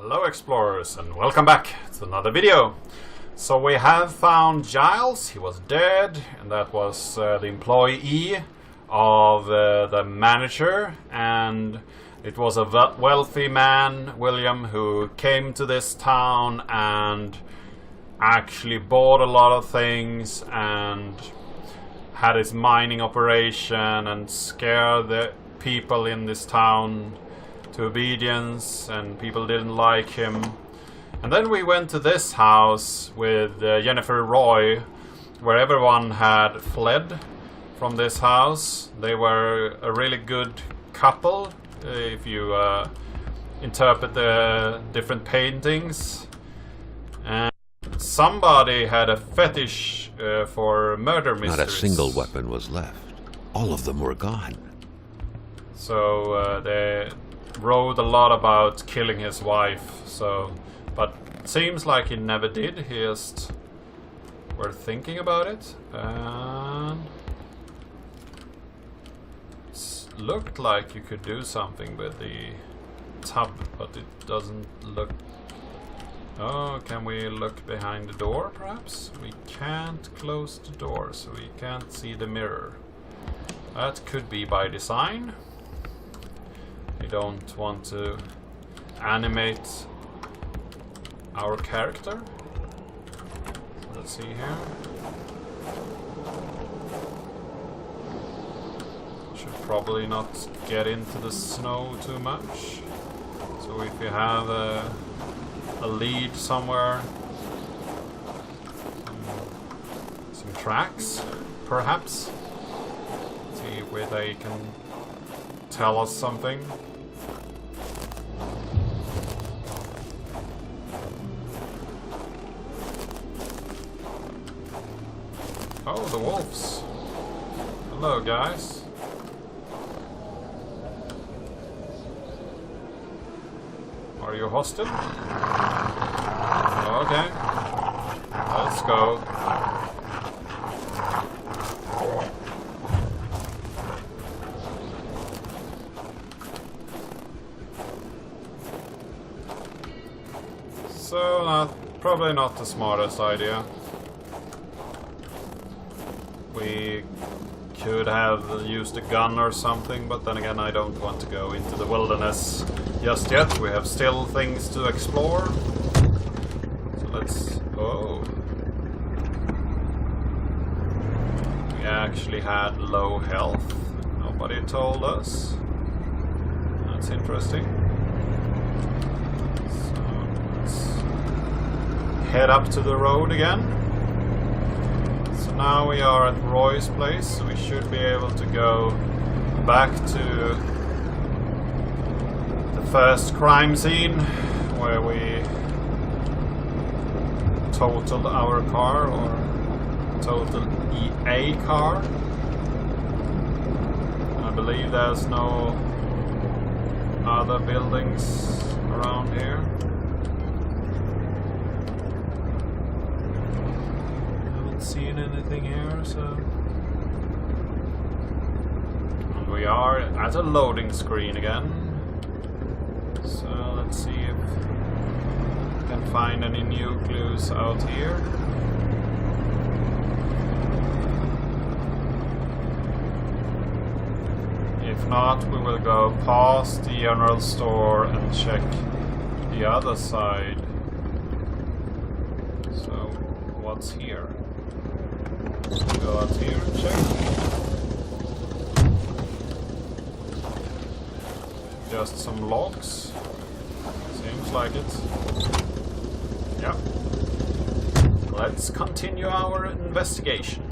Hello explorers and welcome back to another video. So we have found Giles. He was dead, and that was the employee of the manager, and it was a wealthy man, William, who came to this town and actually bought a lot of things and had his mining operation and scared the people in this town to obedience, and people didn't like him. And then we went to this house with Jennifer Roy, where everyone had fled from this house. They were a really good couple, if you interpret the different paintings. And somebody had a fetish for murder mysteries. Not a single weapon was left. All of them were gone. So they wrote a lot about killing his wife, but it seems like he never did. He just were thinking about it, and it looked like you could do something with the tub, but it doesn't look. Oh, can we look behind the door perhaps? We can't close the door, so we can't see the mirror. That could be by design. We don't want to animate our character. So let's see here. Should probably not get into the snow too much. So if you have a lead somewhere, some tracks perhaps, see where they can tell us something. Oh, the wolves. Hello, guys. Are you hostile? Okay. Let's go. So, probably not the smartest idea. We could have used a gun or something, but then again I don't want to go into the wilderness just yet. We have still things to explore. So let's... Oh. We actually had low health. Nobody told us. That's interesting. So let's head up to the road again. Now we are at Roy's place, so we should be able to go back to the first crime scene where we totaled our car, or totaled a car. I believe there's no other buildings around here. Seeing anything here, so and we are at a loading screen again, so let's see if we can find any new clues out here. If not, we will go past the general store and check the other side. So what's here? Go out here and check. Just some logs. Seems like it. Yeah. Let's continue our investigation.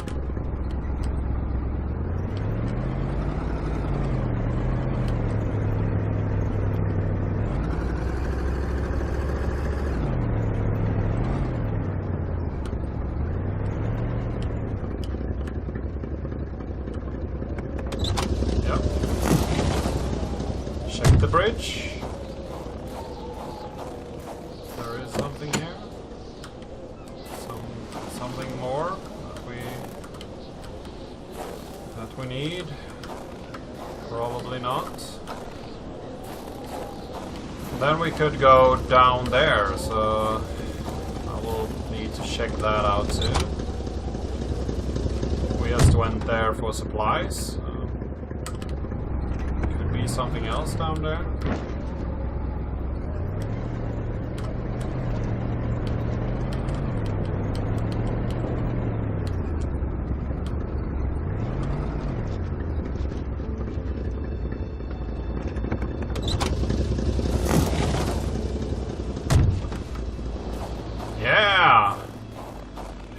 The bridge. There is something here. Something more that we need. Probably not. Then we could go down there, so I will need to check that out too. We just went there for supplies. Could be something else down there.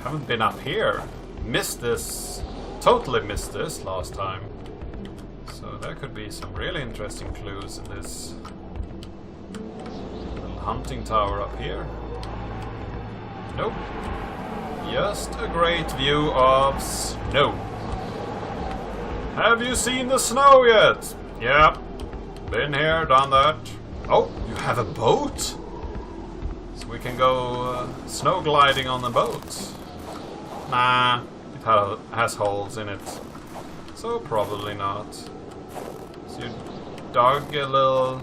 Haven't been up here. Missed this. Totally missed this last time. So there could be some really interesting clues in this little hunting tower up here. Nope. Just a great view of snow. Have you seen the snow yet? Yeah. Been here, done that. Oh, you have a boat? So we can go snow gliding on the boat. Nah, it has holes in it. So probably not. So you dug a little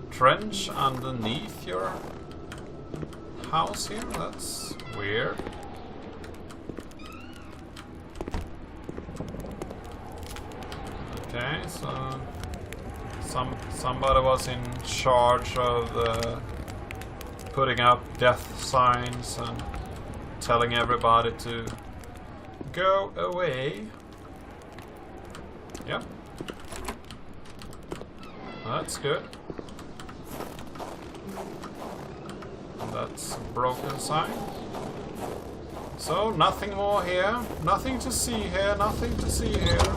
trench underneath your house here? That's weird. Okay, so somebody was in charge of putting up death signs and telling everybody to go away. Yep. That's good. And that's a broken sign. So, nothing more here. Nothing to see here. Nothing to see here.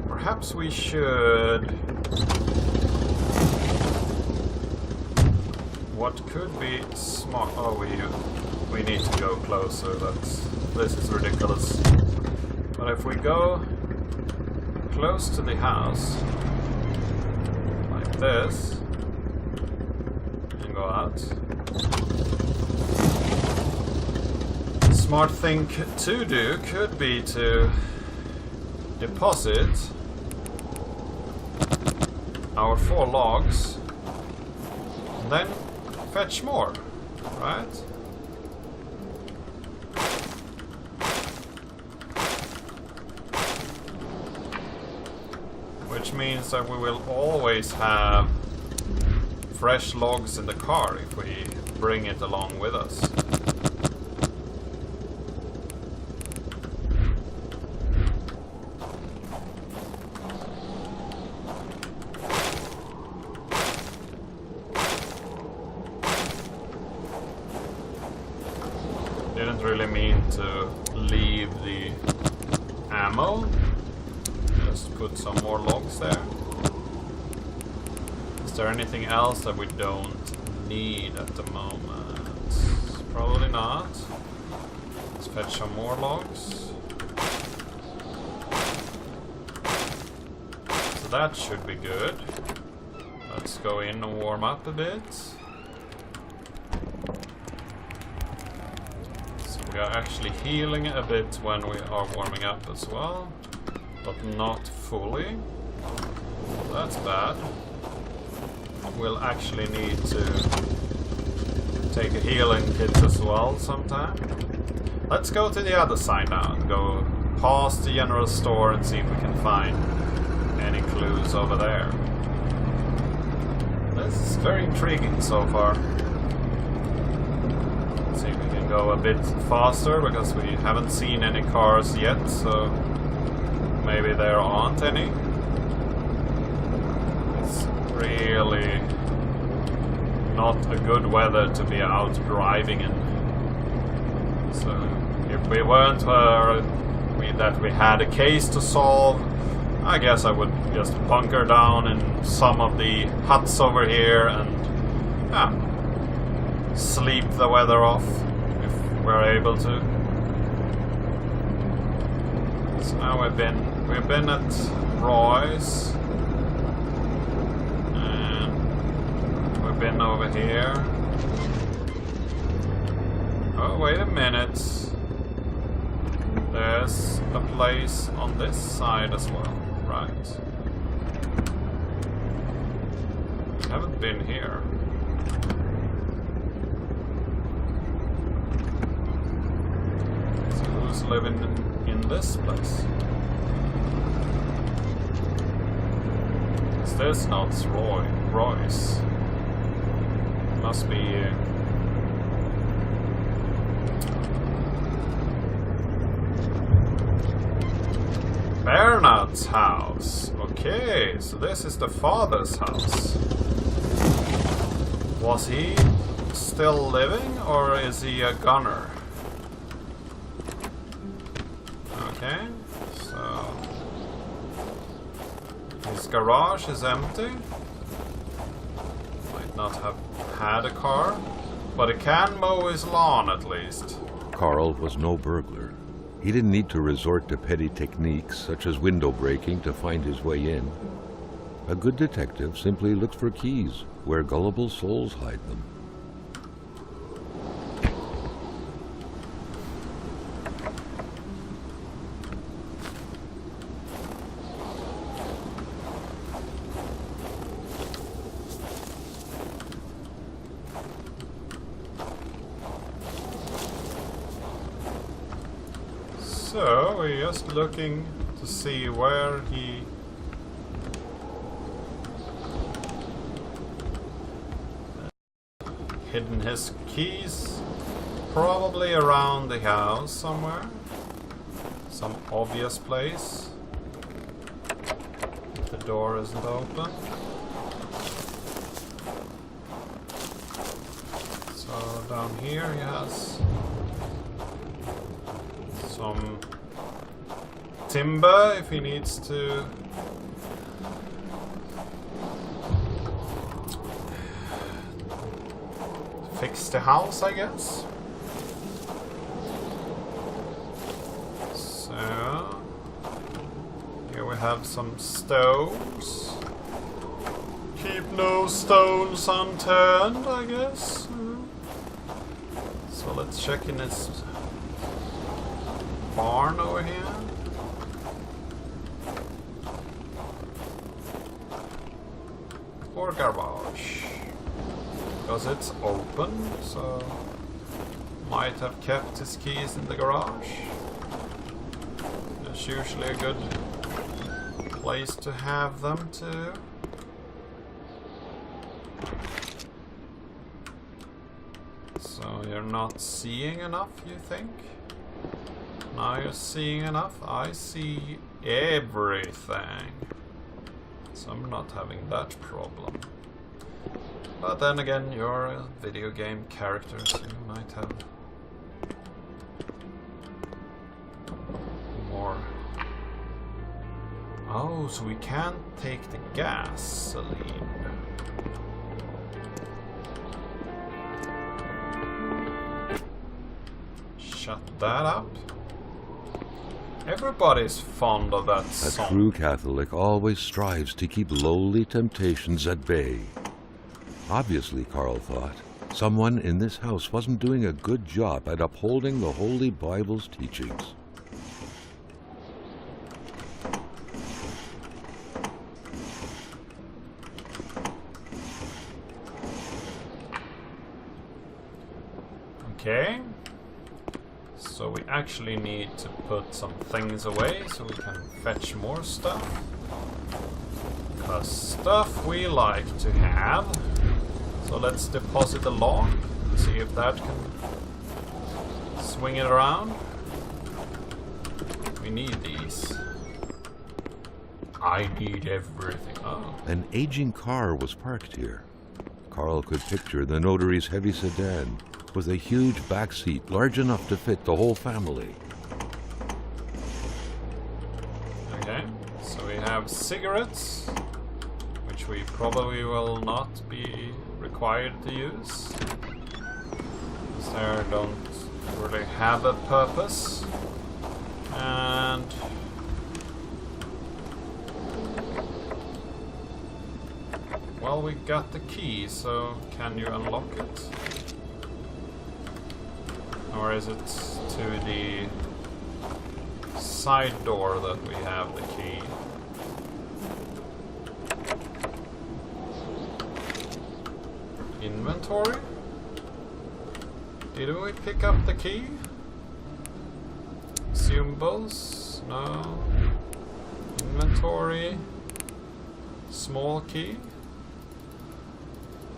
Perhaps we should... What could be smart... Oh, we need to go closer. This is ridiculous. But if we go close to the house, like this, and go out. Smart thing to do could be to deposit our 4 logs, and then fetch more, right? Which means that we will always have fresh logs in the car if we bring it along with us. Didn't really mean to leave the ammo. Just put some more logs there. Is there anything else that we don't need at the moment? Probably not. Let's fetch some more logs. So that should be good. Let's go in and warm up a bit. We are actually healing a bit when we are warming up as well, but not fully. That's bad. We'll actually need to take a healing kit as well sometime. Let's go to the other side now and go past the general store and see if we can find any clues over there. This is very intriguing so far. Go a bit faster because we haven't seen any cars yet, so maybe there aren't any. It's really not a good weather to be out driving in. So if we weren't that we had a case to solve, I guess I would just bunker down in some of the huts over here and sleep the weather off. We're able to. So now we've been at Roy's, and we've been over here. Oh, wait a minute. There's a place on this side as well, right? I haven't been here. So who's living in this place? Is this not Royce? Must be... Bernard's house. Okay, so this is the father's house. Was he still living, or is he a gunner? Okay, so his garage is empty. Might not have had a car, but he can mow his lawn at least. Carl was no burglar. He didn't need to resort to petty techniques such as window breaking to find his way in. A good detective simply looks for keys where gullible souls hide them. So, we're just looking to see where he... hidden his keys. Probably around the house somewhere. Some obvious place. If the door isn't open. So, down here he has... some timber if he needs to fix the house, I guess. So here we have some stones. Keep no stones unturned, I guess. So let's check in this barn over here. Or garage. Because it's open, so might have kept his keys in the garage. It's usually a good place to have them too. So you're not seeing enough, you think? Now you're seeing enough? I see everything. So I'm not having that problem. But then again, you're a video game character, so you might have more. Oh, so we can't take the gasoline. Shut that up. Everybody's fond of that song. A true Catholic always strives to keep lowly temptations at bay. Obviously, Carl thought, someone in this house wasn't doing a good job at upholding the Holy Bible's teachings. Okay. So we actually need to put some things away so we can fetch more stuff. Because stuff we like to have. So let's deposit the log and see if that can swing it around. We need these. I need everything. Oh. An aging car was parked here. Carl could picture the notary's heavy sedan with a huge back seat large enough to fit the whole family. Okay, so we have cigarettes, which we probably will not be required to use. Because they don't really have a purpose. And well, we got the key, so can you unlock it? Or is it to the side door that we have the key. Inventory? Did we pick up the key? Symbols? No. Inventory. Small key.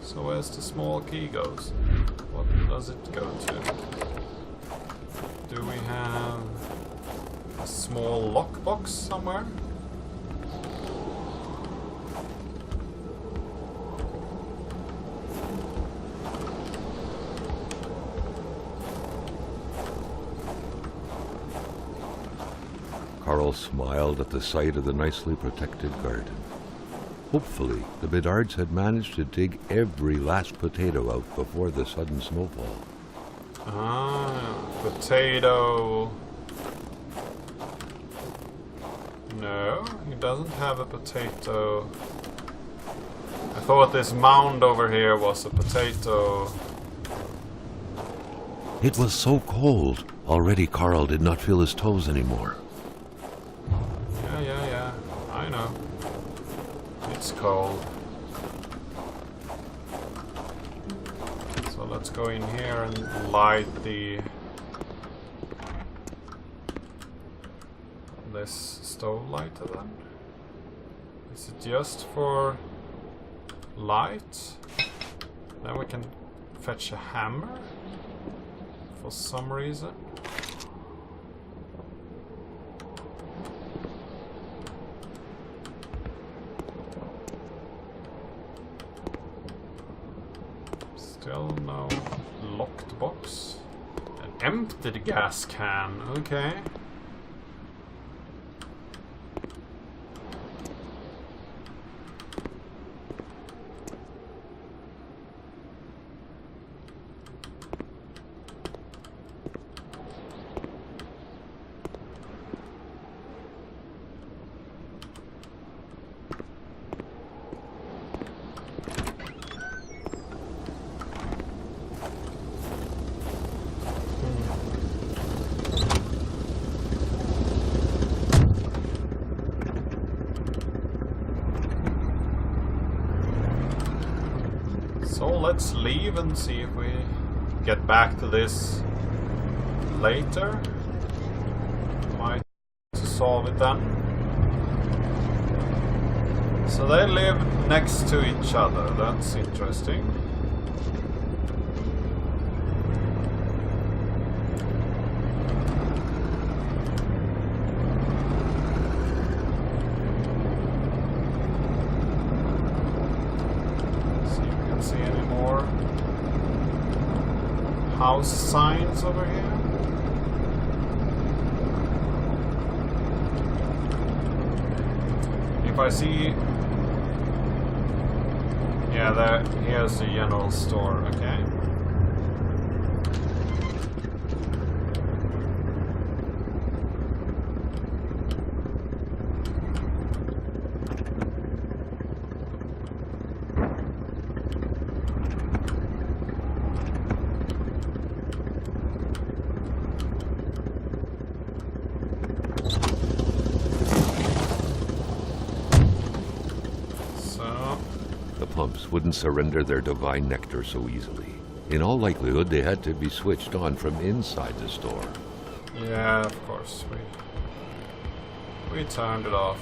So where's the small key goes? What does it go to? Do we have a small lockbox somewhere? Carl smiled at the sight of the nicely protected garden. Hopefully, the Bedards had managed to dig every last potato out before the sudden snowfall. Ah, potato. No, he doesn't have a potato. I thought this mound over here was a potato. It was so cold. Already Carl did not feel his toes anymore. Yeah, I know. It's cold. So let's go in here and light this stove lighter then. Is it just for light? Then we can fetch a hammer for some reason. Still no locked box. An emptied gas can, okay. So let's leave and see if we get back to this later. Might solve it then. So they live next to each other, that's interesting. See any more house signs over here? If I see, yeah, here's the general store. Okay. The pumps wouldn't surrender their divine nectar so easily. In all likelihood, they had to be switched on from inside the store. Yeah, of course. We turned it off.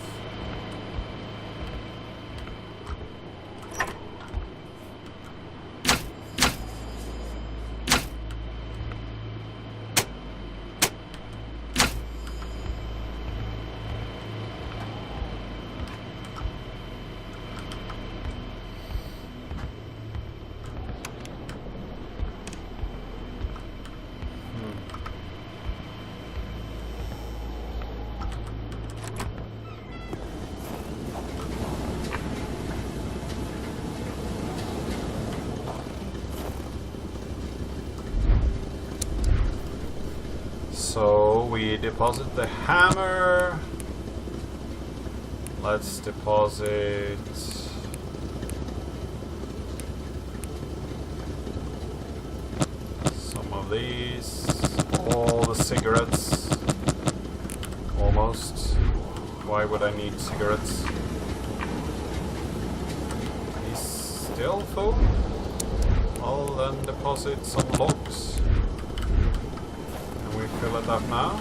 So we deposit the hammer. Let's deposit some of these. All the cigarettes. All almost. Why would I need cigarettes? He's still full? I'll then deposit some logs. Can we fill it up now?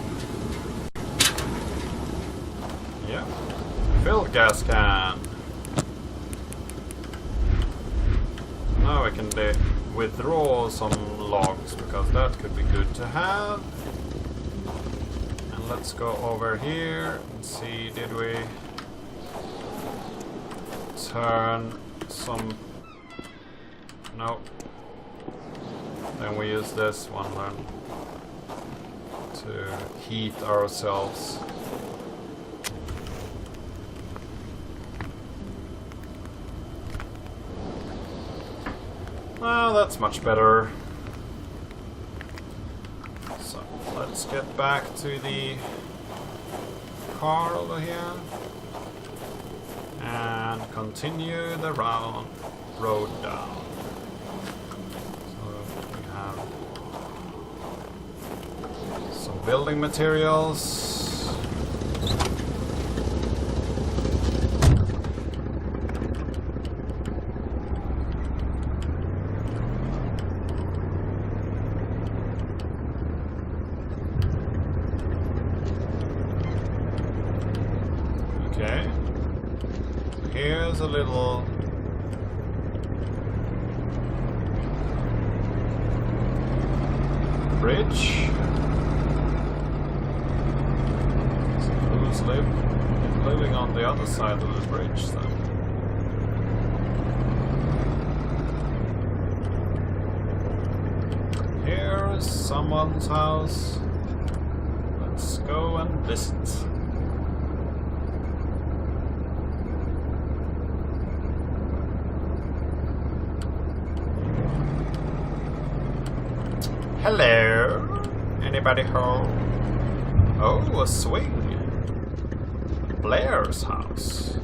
Yeah. Fill gas can. Now we can withdraw some logs because that could be good to have. And let's go over here and see, did we turn some... No. Then we use this one then to heat ourselves. Well, that's much better. So, let's get back to the car over here and continue the road down. So, we have some building materials. Okay, here's a little bridge. So who's living on the other side of the bridge then? Here is someone's house. Let's go and visit. Hello? Anybody home? Oh, a swing. Blair's house.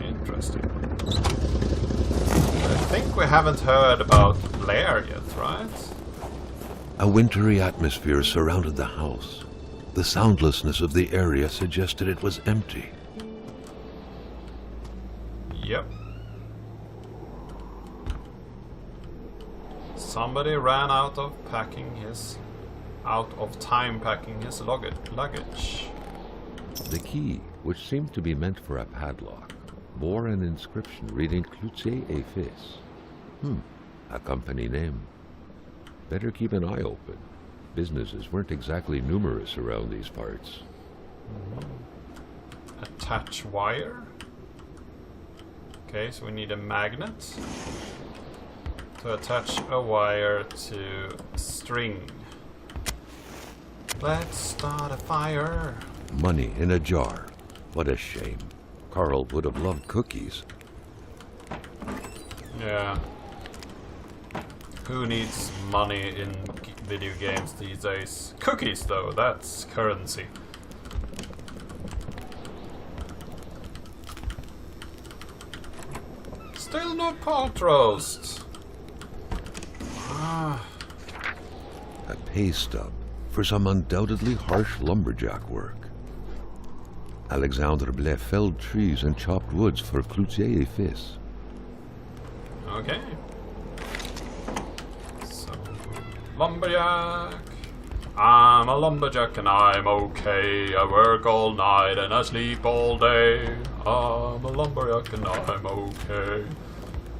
Interesting. I think we haven't heard about Blair yet, right? A wintry atmosphere surrounded the house. The soundlessness of the area suggested it was empty. Yep. Somebody ran out of time packing his luggage. The key, which seemed to be meant for a padlock, bore an inscription reading Cloutier et Fils. A company name. Better keep an eye open. Businesses weren't exactly numerous around these parts. Attach wire. Okay, so we need a magnet to attach a wire to a string. Let's start a fire. Money in a jar. What a shame. Carl would have loved cookies. Yeah. Who needs money in video games these days? Cookies, though, that's currency. Still no pot roast. A pay stub for some undoubtedly harsh lumberjack work. Alexandre Blais felled trees and chopped woods for Cloutier et Fils. Okay. So, lumberjack. I'm a lumberjack and I'm okay. I work all night and I sleep all day. I'm a lumberjack and I'm okay.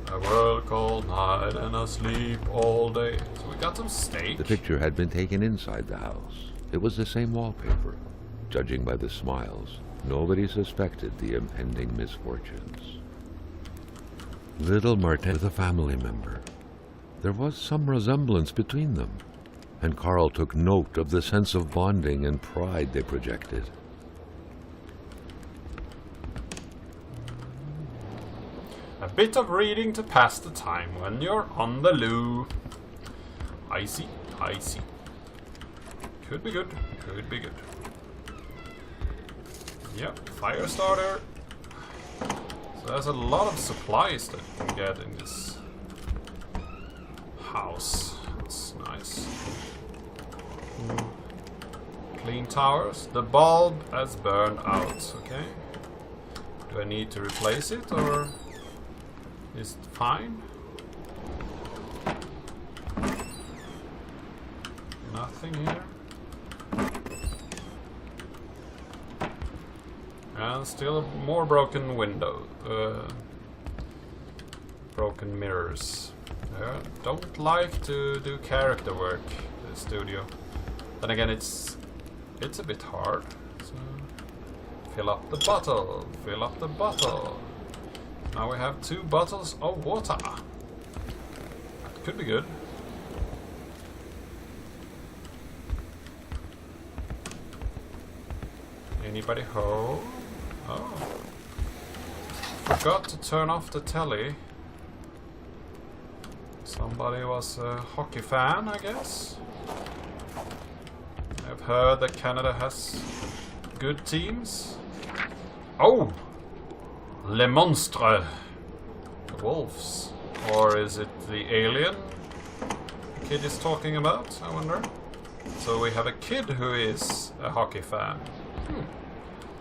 I work all night and I sleep all day. So we got some steak. The picture had been taken inside the house. It was the same wallpaper. Judging by the smiles, nobody suspected the impending misfortunes. Little Martin with a family member. There was some resemblance between them, and Carl took note of the sense of bonding and pride they projected. A bit of reading to pass the time when you're on the loo. I see, I see. Could be good, could be good. Yep, fire starter. So there's a lot of supplies that you can get in this house. That's nice. Clean towers. The bulb has burned out. Okay. Do I need to replace it or is it fine? Nothing here. And still more broken window. Broken mirrors. Don't like to do character work in the studio. Then again, it's a bit hard. So fill up the bottle. Fill up the bottle. Now we have 2 bottles of water. Could be good. Anybody home? Oh. Forgot to turn off the telly. Somebody was a hockey fan, I guess. I've heard that Canada has good teams. Oh! Les monstres! The wolves. Or is it the alien the kid is talking about, I wonder? So we have a kid who is a hockey fan.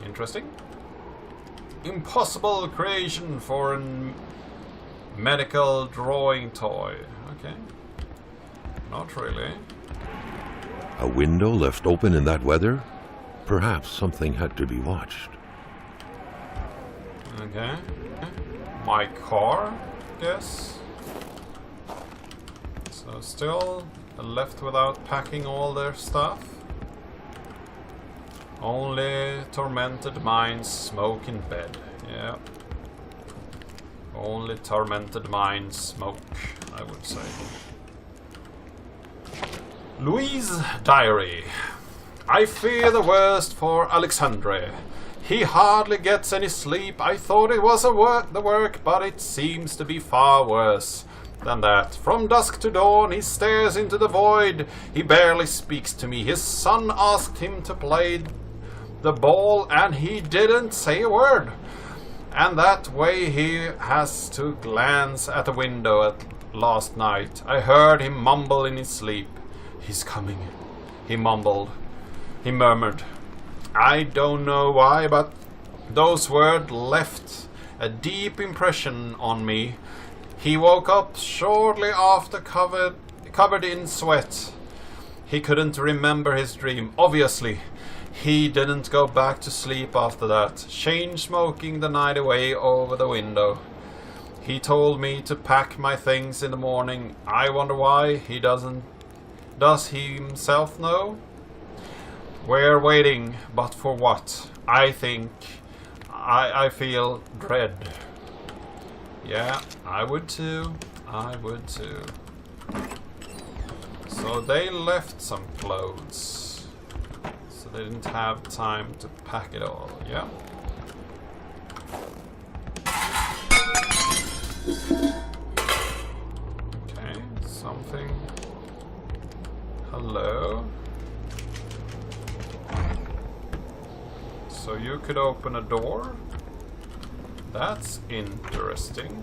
Interesting. Impossible creation for a medical drawing toy. Okay. Not really. A window left open in that weather? Perhaps something had to be watched. Okay. My car, guess. So still left without packing all their stuff. Only tormented minds smoke in bed. Yeah. Only tormented minds smoke, I would say. Louise' diary. I fear the worst for Alexandre. He hardly gets any sleep. I thought it was the work, but it seems to be far worse than that. From dusk to dawn he stares into the void. He barely speaks to me. His son asked him to play the ball and he didn't say a word. And that way he has to glance at the window at last night. I heard him mumble in his sleep. He's coming, he mumbled. He murmured. I don't know why, but those words left a deep impression on me. He woke up shortly after covered in sweat. He couldn't remember his dream. Obviously, he didn't go back to sleep after that. Chain smoking the night away over the window. He told me to pack my things in the morning. I wonder why he doesn't. Does he himself know? We're waiting, but for what? I think I feel dread. Yeah, I would too. I would too. So they left some clothes. So they didn't have time to pack it all. Yeah. Okay, something. Hello. So you could open a door? That's interesting.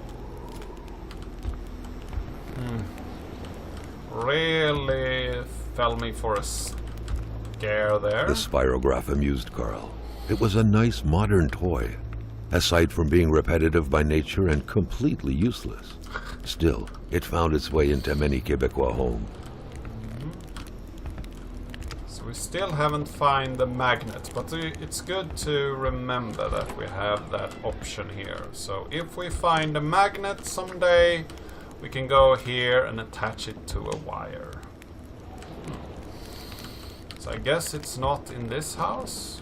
Really fell me for a scare there. The spirograph amused Carl. It was a nice modern toy, aside from being repetitive by nature and completely useless. Still, it found its way into many Quebecois homes. We still haven't found the magnet, but it's good to remember that we have that option here. So if we find a magnet someday, we can go here and attach it to a wire. So I guess it's not in this house,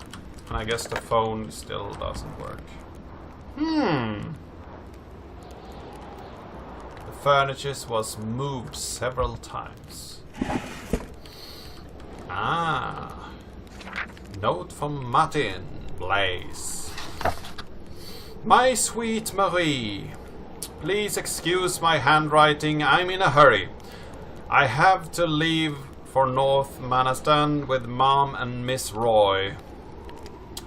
and I guess the phone still doesn't work. The furniture was moved several times. Ah, note from Martin Blaze. My sweet Marie, please excuse my handwriting. I'm in a hurry. I have to leave for North Manastan with Mom and Miss Roy.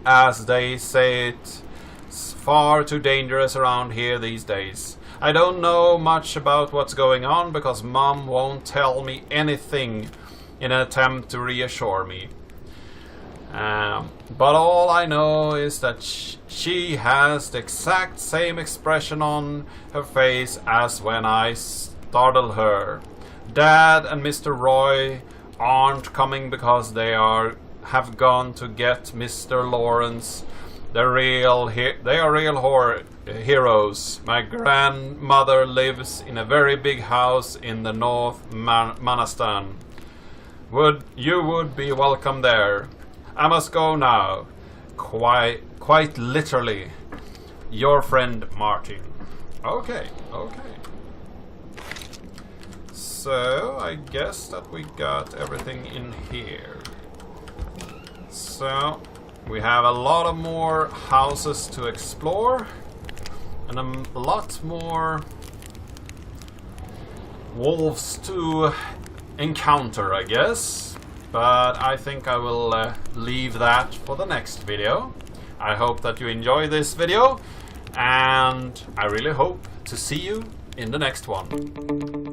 As they say, it's far too dangerous around here these days. I don't know much about what's going on because Mom won't tell me anything in an attempt to reassure me. But all I know is that she has the exact same expression on her face as when I startled her. Dad and Mr. Roy aren't coming because they have gone to get Mr. Lawrence. They are real heroes. My grandmother lives in a very big house in the North Manastan. You would be welcome there. I must go now. Quite literally. Your friend Martin. Okay. So I guess that we got everything in here. So we have a lot of more houses to explore and a lot more wolves to encounter, I guess. But I think I will leave that for the next video. I hope that you enjoy this video, and I really hope to see you in the next one.